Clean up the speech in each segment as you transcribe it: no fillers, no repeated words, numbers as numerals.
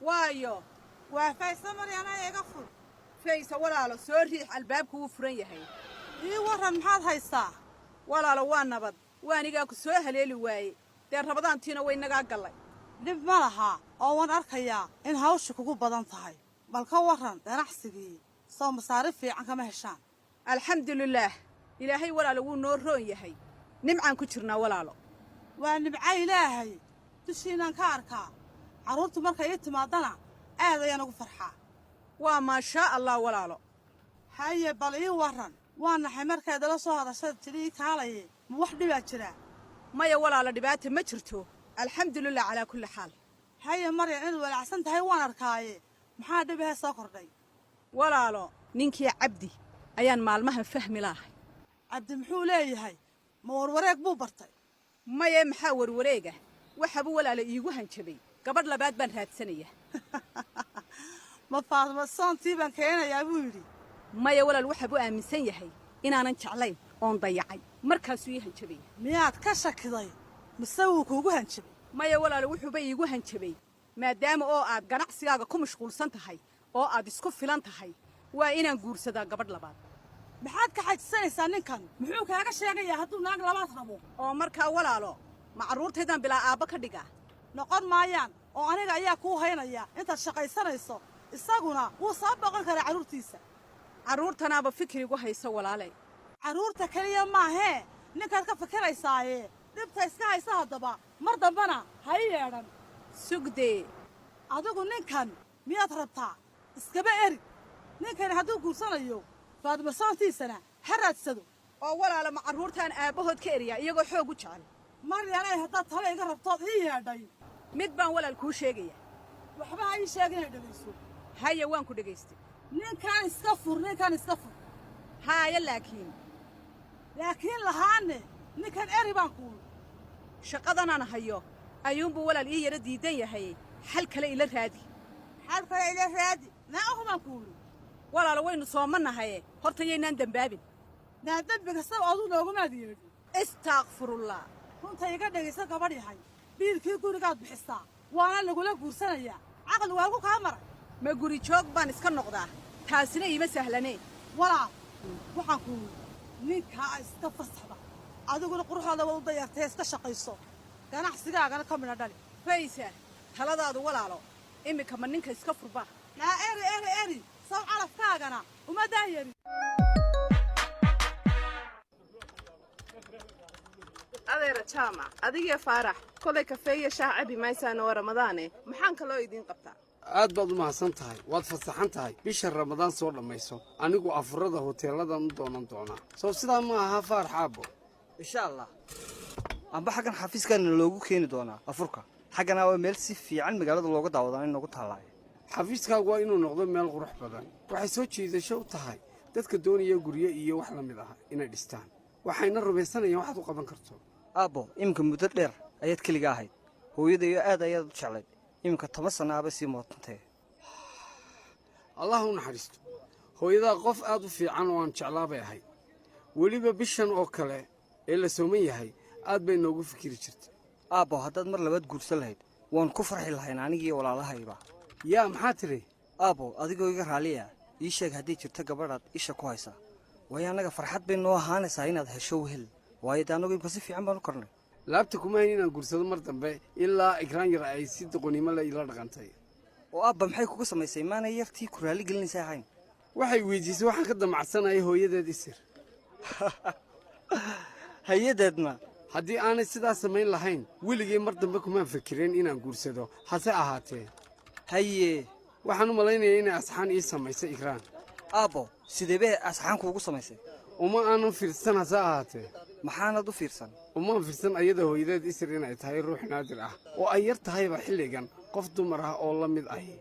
وايو وفايسة مريانا يقفل فايسة ولا له سوري الباب كو فرن يحي إيه ورن محاد هايستا ولا له وان نبض وانيغا ku soo haleeli waayay deer rabadaantiina way naga galay dib malaha oo waan arkayaa in hawshu kugu badan tahay bal ka waran ganacsigii soo masaarif fiican kama heshaan alxamdulillaah ilaahay walaalo wuu noo roon yahay nimcaan ku jirnaa walaalo waa nimca ilaahay dushiinaan ka arkaa carruurtu markay ii timaadana aad ayaan ugu farxaa waa maashaa allah walaalo haye bal ii waran waa naxay markaad la soo hadashada tidii kaalaye ma wax dhibaa jira maya walaalo dhibaata ma jirto alxamdulillaah calaa kulli xaal haye maryan in walaacsan tahay waan arkaaye maxaa dhibahee soo kordhay walaalo ninkii cabdi ayaan maalmahan fahmi lahay cabdi muxuu leeyahay ma warwareeg buu bartay maya maxaa warwareega waxaabuu walaalo iigu hanjabay gabadh labaad baan raadsanaya ma faadma soontii baan keenayaa buu yidhi maya walaal waxaabuu aaminsan yahay inaanan jeclayn oon dayacay markaasuu ii hanjabaya miyaad ka shakiday mise wuu kuugu hanjabay maya walaalo wuxuuba iigu hanjabay maadaama oo aad ganacsigaaga ku mashquulsan tahay oo aad isku filan tahay waa inaan guursadaa gabadh labaad maxaad ka xajisanaysaa ninkan muxuu kaaga sheegayaa hadduu naag labaad rabo oo markaa walaalo ma carruurtaydaan bilaa aabba ka dhigaa noqon maayaan oo aniga ayaa kuu haynaya intaad shaqaysanayso isaguna wuu soo boqon karaa carruurtiisa carruurtanaaba fikrigu hayso walaalay carruurta keliya maahee ninkaad ka fikiraysaaye dhibta iska haysa haddaba mar dambana ha ii yeedhan sugdee adigu ninkan miyaad rabtaa iskaba erig ninkani hadduu guursanayo faadmasoontiisana ha raadsado oo walaala ma carruurtaan aabbahood ka eriyaa iyagoo xoog u jecel maryanay haddaad tale iga rabtood ii yeedhay mid baan walaal kuu sheegaya waxba ha ii sheeg inay dhegayso haya waan ku dhegaystay ninkan iska fur haaya laakiin lahaane ninkan eri baan kuul shaqadanaan hayo ayuunbuu walaal ii yara diidan yahay xal kale ila raadi naa baan kuuli walaalo waynu soomanahaye horta yaynaan dembaabin naa dembiga sab aduu noogumaad yeedhi istaaqfirullah runta iga dhegaysa gabadh yahay biilkii gurigaad bixisaa waana lagula guursanaya caqli waagu kaa maray ma guri joog baan iska noqdaa taasina iima sahlanee walaal waxaan kuuli ninkaa iska fasaxda adiguna quruxooda waa u dayartay iska shaqayso ganacsigaagana ka midha dhali faysa taladaadu walaalo iminka ma ninka iska furba naa eri saw calafkaagana uma daayari adeera jaamac adigee faarax kolay kafeeya shaah cabi maysaana waa ramadaane maxaan kaloo idiin qabtaa aad baad u mahadsan tahay waad fasaxan tahay bisha ramadaan soo dhammayso anigu afurrada hoteelladan u doonan doonaa soo sidaa ma aha faarax aabbo insha allah amba xaggan xafiiskaana loogu keeni doonaa afurka xaggana waa meel si fiican magaalada looga daawadaan in noogu taallaayo xafiiskaagu waa inuu noqdo meel qurux badan waxay soo jiidasho u tahay dadka doonaya guryo iyo wax la mid ah inay dhistaan waxayna rumaysanayaan waxaad u qaban karto aabbo iminka muddo dheer ayaad keliga ahayd hooyadayo aad ayaad u jeclayd iminka 10 sanno aaba sii mootantee allah u naxariisto hooyadaa qof aad u fiican oo aan jeclaa bay ahayd weliba bishan oo kale ee la sooman yahay aad bay noogu fikiri jirtay aabbo haddaad mar labaad guursan lahayd waan ku farxi lahayn anigii walaalahayba yaa maxaa tiri aabbo adigoo iga raaliya ii sheeg haddii jirto gabadhaad isha ku haysaa waayo annaga farxad bay noo ahaanaysaa inaad hesho wehel waayo de annagu imka si fiican baan u kornay laabta kuma hayn inaan guursado mar dambe ilaa ikraan yar ay si doqonnimo le ila dhaqantay oo aabba maxay kugu samaysay maanay yartii ku raalli gelinaysaa ahayn waxay weydiisay waxaan ka damacsanayay hooyadeed isir hay-adeedna haddii aanay sidaas samayn lahayn weligay mar dambe kumaan fikireen inaan guursado hase ahaatee haye waxaan u malaynayaa inay asxaan ii samaysay ikraan aabbo sidee bay asxaan kuugu samaysay uma aanan fiirsan hase ahaatee maxaanad u fiirsan umaan fiirsan ayada hooyadeed isir inay tahay ruux naadir ah oo ay yar tahayba xilligan qof dumar ah oo la mid ahi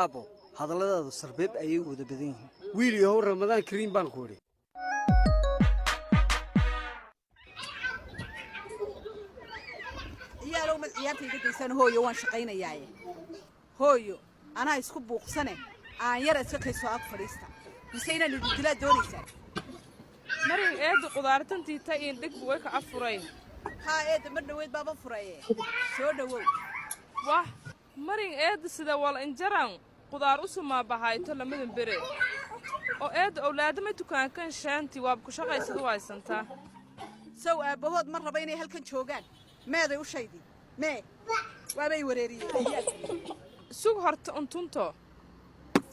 aabbo hadalladaadu sarbeeb ayay u wada badan yihiin wiil yahow ramadaan kariim baan ku idhi iyaalow mad ciyaarta iga daysan hooyo waan shaqaynayaaye hooyo anaa isku buuqsane aan yar iska kaysoo ag fadhiista mise inaan idindilaad doonaysaa marin eedda qudaartantii ta iin dhig way ka afurayn haa eedda mar dhoweyd baaba furaye soo dhowow wah marin eedda sida wal injaran qudaar u sumaa bahayto lamadan bere oo eedda awlaadama dukaankan shaantii waab ku shaqaysada waysantaa sow aabbahood ma raba inay halkan joogaan meeday u shaydii mee waabay wareeriyeen sug horta untunto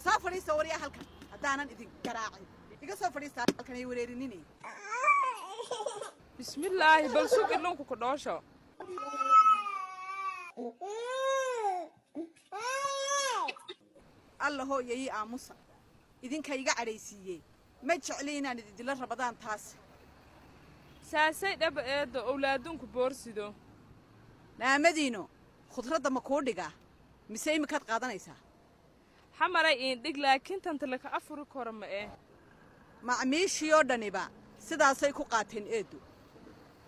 soo fadhiista waryaa halkan haddaanan idin garaacin iga soo fadhiista halkan ay wareerinini bismillaahi bal sug ilunku ku dhoosho alla hooya ii aamusa idinka iga cadhaysiiyey ma jecli inaan idindila rabadaan taas saasay dhaba eedda owlaadunku boorsido naamadiino khudradda ma kuu dhigaa mise imikaad qaadanaysaa xamaray iindhig laakiin tanta laka afuri kora ma eh macmiishii oo dhaniba sidaasay ku qaateen eeddu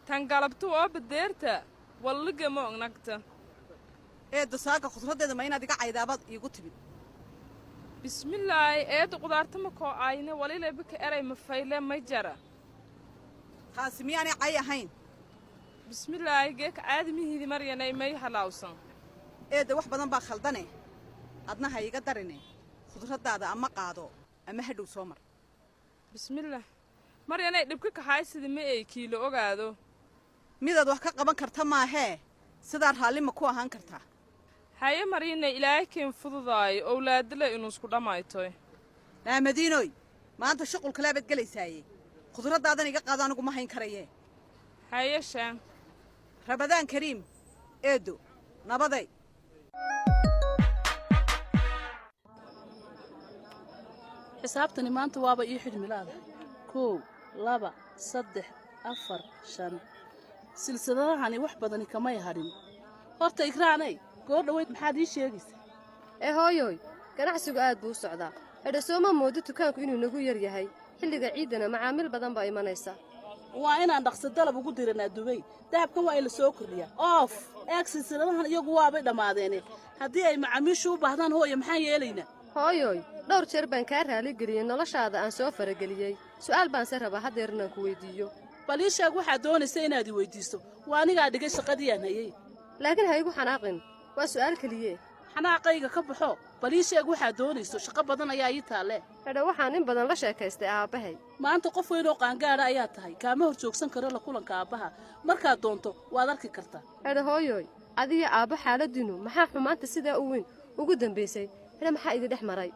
tan galabtu oo badeerta walliga ma ognagta eeddu saaga khudraddeeda ma inaad iga caydaabaad iigu timid bismillaahi eedda qudaarta ma koo aayne walilebika eray ma fayle ma jara taasi miyaanay cay ahayn bismillaahi geeka caadimihiidi maryanay may halaawsan eedda wax badan baa khaldane adna ha iga darine khudraddaada ama qaado ama hadhow soo mar bismillaah maryanay dhibka kaxaysida ma ay kiilo ogaado midaad wax ka qaban karta maahee sidaa raalli ma ku ahaan kartaa haye maryanay ilaahay keen fududaayo owlaadale inuusku dhammaytoy naamadiinoy maanta shuqul kalaabaad gelaysaaye khudraddaadan iga qaado anigu ma hayn karayee haye shaan rabadaan kariim eeddo nabaday xisaabtani maanta waaba ii xidhmilaada 1 2 3 4 5 silsiladahani wax badani kamay hadhin horta ikraanay goor dhaweyd maxaad ii sheegaysaa hooyoy ganacsigu aad buu u socdaa edhasooma moodo dukaanku inuu nagu yar yahay xilliga ciidana macaamiil badan baa imanaysa waa inaan dhaqso dalab ugu diranaa dubay dahabkan waa ila soo kordhiyaa oof eeg silsiladahan iyagu waabay dhammaadeene haddii ay macaamiishu u baahdaan hooya maxaan yeelaynaa hooyoy dhowr jeer baan kaa raaligeliyey noloshaada aan soo farageliyey su'aal baanse rabaa haddeer inaan ku weyddiiyo bal ii sheeg waxaad doonaysa inaad i weyddiisto waa anigaa dhigay shaqadii aan hayey laakiin ha igu xanaaqin waa su'aal keliye xanaaqayga ka baxo bal ii sheeg waxaad doonayso shaqo badan ayaa ii taalle hedha waxaan in badan la sheekaystay aabbahay maanta qof weynoo qaangaadha ayaa tahay kaama hor joogsan karo la kulanka aabbaha markaad doonto waad arki kartaa hedha hooyoy adiga aabbo xaaladdiinnu maxaa xumaanta sidaa u weyn ugu dambaysay hedha maxaa idin dhex maray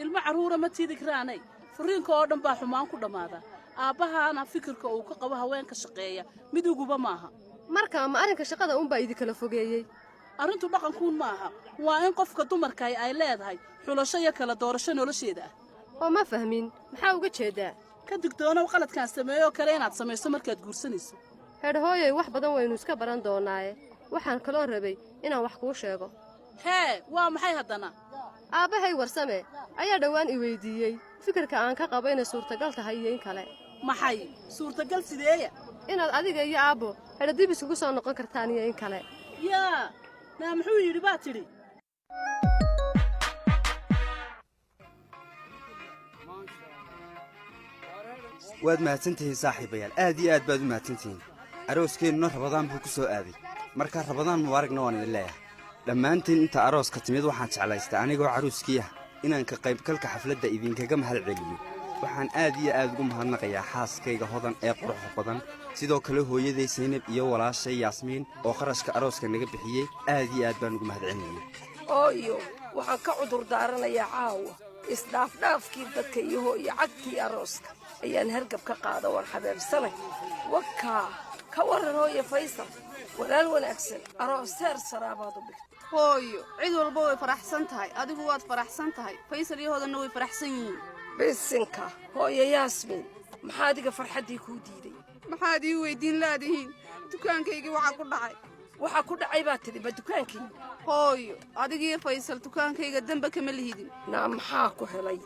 ilmo carruura ma tiidigraanay furriinka oo dhan baa xumaan ku dhammaada aabbahaana fikirka uu ka qabo haweenka shaqeeya mid uguba maaha marka ma arrinka shaqada unbaa idinkala fogeeyey arrintu dhaqankuun ma aha waa in qofka dumarkahi ay leedahay xulasho iyo kala doorasho nolosheeda ah oo ma fahmin maxaa uga jeeddaa ka digtoonow qaladkaan sameeyoo kale inaad samayso markaad guursanayso hedha hooyoy wax badan waynu iska baran doonaaye waxaan kaloo rabay inaan wax kuu sheego hee waa maxay haddana aabbahay warsame ayaa dhowaan i weyddiiyey fikirka aan ka qabo inay suurtagal tahay iyo in kale maxay suurtagal sideeya inaad adiga iyo aabbo hedha dib isugu soo noqon kartaan iyo in kale yaa naa muxuu yidhi baad tidhi waad mahadsantihiin saaxiibayaal aad iyo aad baad u mahadsantihiin arooskeenuna rabadaan buu ku soo aaday markaa rabadaan mubaaragna waan idin leeyahay dhammaantiin inta arooska timid waxaan jeclaystay anigoo carruuskii ah inaan ka qaybgalka xafladda idinkaga mahad celiyo waxaan aad iyo aad ugu mahadnaqayaa xaaskayga hodan ee quruxda badan sidoo kale hooyaday saynab iyo walaashay yaasmiin oo qarashka arooska naga bixiyey aad iyo aad baan ugu mahad celinaya hooyo waxaan ka cudur daaranayaa caawa isdhaafdhaafkii dadka iyo hooyo cagtii arooska ayaan hargab ka qaada waan xabeebsanay wakaa ka warran hooyo faysal walaal wanaagsan aroos heer saraabaad u dhigtay hooyo cid walba way faraxsan tahay adigu waad faraxsan tahay faysal iyo hodanna way faraxsan yihiin bisinka hooyo yaasmiin maxaa adiga farxaddii kuu diiday maxaad ii weyddiin laadihiin dukaankaygii waxaa ku dhacay waxaa ku dhacay baad tidhi ma dukaankii hooyo adigiyo faysal dukaankayga dembe kama lihidin naa maxaa ku helay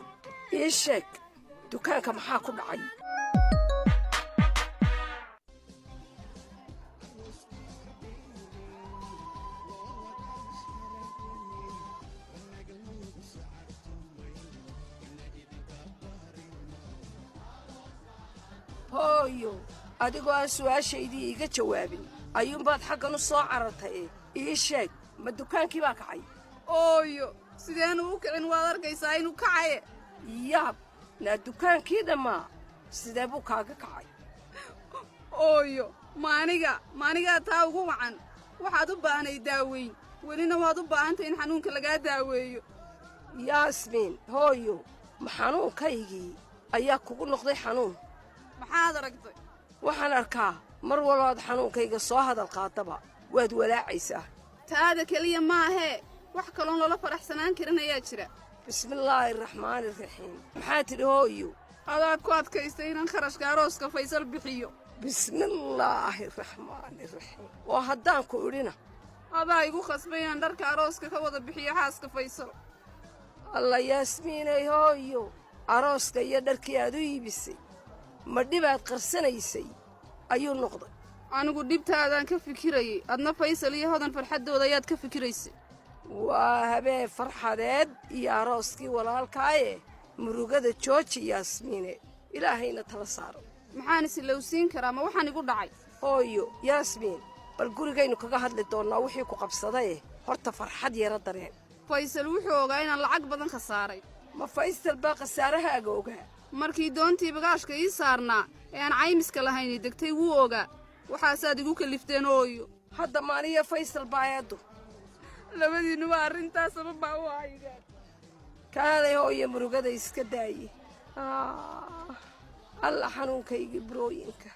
ii sheeg dukaanka maxaa ku dhacay hooyo adigoo aan su'aashaydii iiga jawaabin ayuunbaad xaggan u soo carartay ii sheeg ma dukaankii baa kacay ooyo sideenu u kicin waad arkaysaa inuu kacaye yaab naa dukaankii dhammaa sidee buu kaaga kacay ooyo maanigaa taa ugu wacan waxaad u baahnay daaweyn welina waad u baahantay in xanuunka lagaa daaweeyo yaasmiin hooyo ma xanuunkaygii ayaa kugu noqday xanuun maxaad aragtay waxaan arkaa mar walbaad xanuunkayga soo hadal qaadaba waad walaacaysaa taada keliya maahee wax kaloon loola faraxsanaan karin ayaa jira bismillaahi raxmaani raxiim maxaa tidhi hooyo adaa ku adkaystay inaan kharashka arooska faysal bixiyo bismillaahi raxmaani raxiim oo haddaan ku idhina adaa igu khasbay inaan dharka arooska ka wada bixiyo xaaska faysal alla yaasmiinay hooyo arooska iyo dharkii aad u iibisay ma dhibaad qarsanaysay ayuu noqday anigu dhibtaadaan ka fikirayay adna faysal iyo hodan farxaddooda ayaad ka fikiraysay waa habeen farxadeed iyo arooskii walaalkaaye murugada jooji yaasmiine ilaahayna tala saaro maxaan isilowsiin karaa ma waxaan igu dhacay hooyo yaasmiin bal gurigaynu kaga hadli doonnaa wixii ku qabsadaye horta farxad yara dareen faysal wuxuu ogaa inaan lacag badan khasaaray ma faysal baa khasaarahaaga ogaa markii doontii bagaashka ii saarnaa ee aan caymiska lahayni degtay wuu ogaa waxaasaad igu kalifteen ooyo hadda maaniya faysal baa eeddu labadiinnuba arrintaas sababaa u haygaan kaalay hooyo murugada iska daaye alla xanuunkaygii burooyinka